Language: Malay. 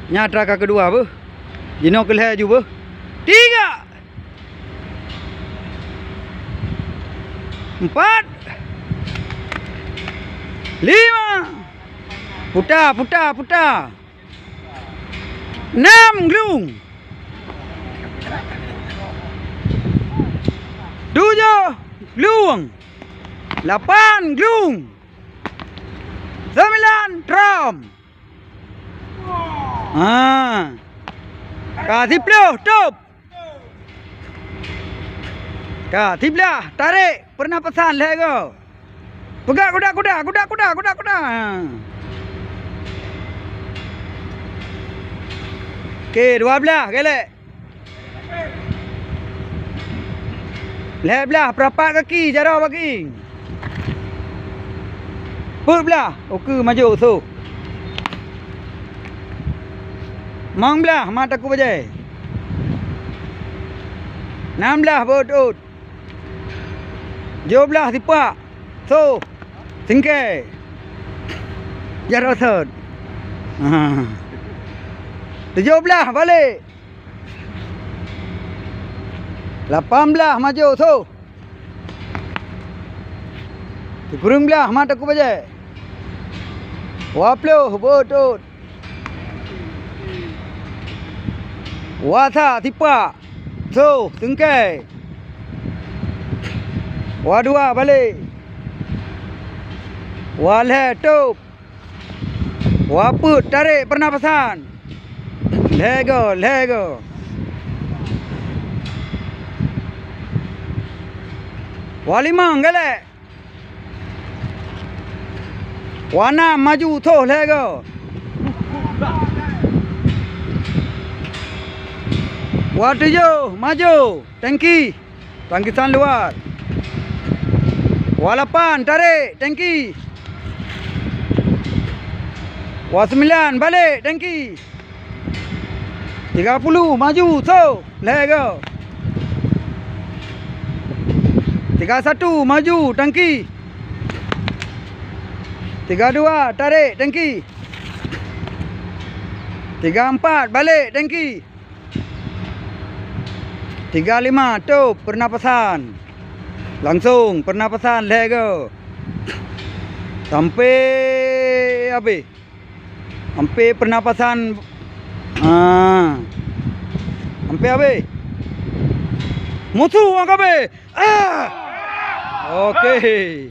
Nyatra ke kedua apa? Jino kelih juga. 3 4 5 putar 6 glung 7 glung 8 glung 9 tram. Kasih peluh top. Kasih belah tarik pernapasan lego. Pegang kuda. Okey, 12 gelek. Leher belah perapat kaki jarak bagi. Put belah. Okey, maju so. Mang belah mata aku bajai. 16 bodot. 17 tipak. So. Singkai. Jarak sud. 17 balik. 18 maju so. Kurung belah mata aku bajai. 20 bodot. Wasa tipak. So, singkai. Wadua balik. Walhe top. Waput tarik pernapasan. Lego. Walimang galak. Wana maju toh lego. Watujuh maju tangki. Tangkisan luar. Walapan tarik tangki. Wa9 balik tangki. 30 maju so lego. 31 maju tangki. 32 tarik tangki. 34 balik tangki. 35 top pernapasan. Langsung pernapasan lego. Sampai habis. Sampai pernapasan sampai habis. Musuh angkabe. Okey.